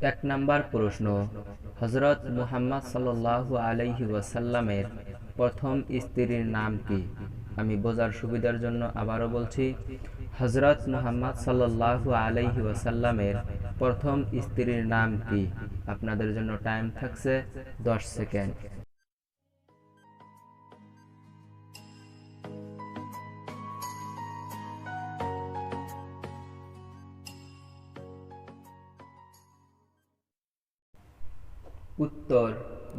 এক নাম্বার প্রশ্ন, হযরত মুহাম্মদ সাল্লাল্লাহু আলাইহি ওয়াসাল্লামের প্রথম স্ত্রীর নাম কি? আমি বোঝার সুবিধার জন্য আবারও বলছি, হযরত মুহাম্মদ সাল্লাল্লাহু আলাইহি ওয়াসাল্লামের প্রথম স্ত্রীর নাম কি? আপনাদের জন্য টাইম থাকছে 10 সেকেন্ড। উত্তর,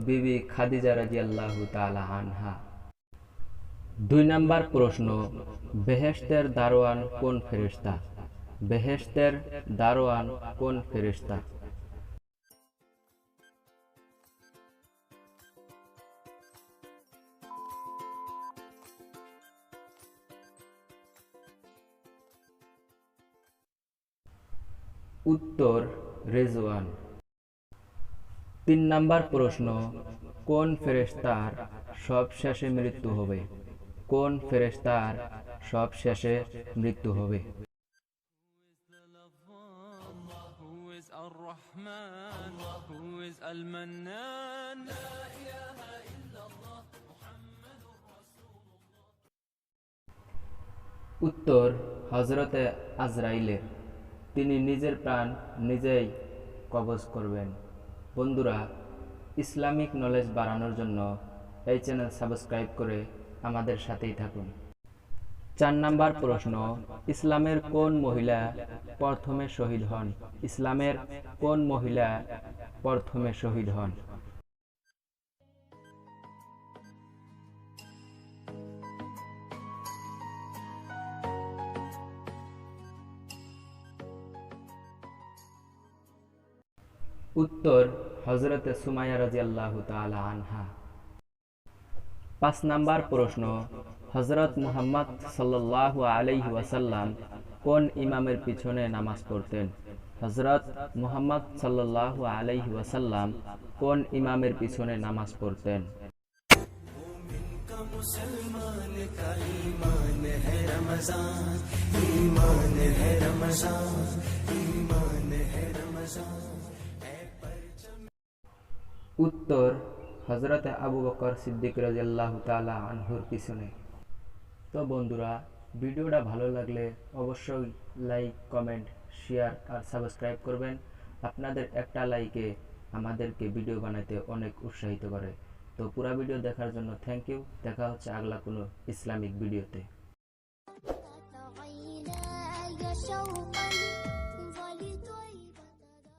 বিবি খাদিজা রাদিয়াল্লাহু তাআলা আনহা। 2 নাম্বার প্রশ্ন, বেহেশতের দারোয়ান কোন ফেরেশতা? বেহেশতের দারোয়ান কোন ফেরেশতা? উত্তর, রেজওয়ান। 3 নাম্বার প্রশ্ন, কোন ফেরেশতার সবশেষে মৃত্যু হবে? কোন ফেরেশতার সবশেষে মৃত্যু হবে? উত্তর, হযরতে আজরাইলের। তিনি নিজের প্রাণ নিজেই কবজ করবেন। বন্ধুরা, ইসলামিক নলেজ বাড়ানোর জন্য এই চ্যানেল সাবস্ক্রাইব করে আমাদের সাথেই থাকুন। 4 নাম্বার প্রশ্ন, ইসলামের কোন মহিলা প্রথমে শহীদ হন? ইসলামের কোন মহিলা প্রথমে শহীদ হন? উত্তর, হযরতে সুমাইয়া রাদিয়াল্লাহু তাআলা আনহা। 5 নাম্বার প্রশ্ন, হযরত মুহাম্মদ সাল্লাল্লাহু আলাইহি ওয়াসাল্লাম কোন ইমামের পিছনে নামাজ পড়তেন? হযরত মুহাম্মদ সাল্লাল্লাহু আলাইহি ওয়াসাল্লাম কোন ইমামের পিছনে নামাজ পড়তেন? উত্তর, হযরতে আবু বকর সিদ্দিক রাদিয়াল্লাহু তাআলা আনহুর পিছনে। তো বন্ধুরা, ভিডিওটা ভালো লাগলে অবশ্যই লাইক, কমেন্ট, শেয়ার আর সাবস্ক্রাইব করবেন। আপনাদের একটা লাইকে আমাদেরকে ভিডিও বানাতে অনেক উৎসাহিত করে। তো পুরো ভিডিও দেখার জন্য থ্যাংক ইউ। দেখা হচ্ছে আগলা কোনো ইসলামিক ভিডিওতে।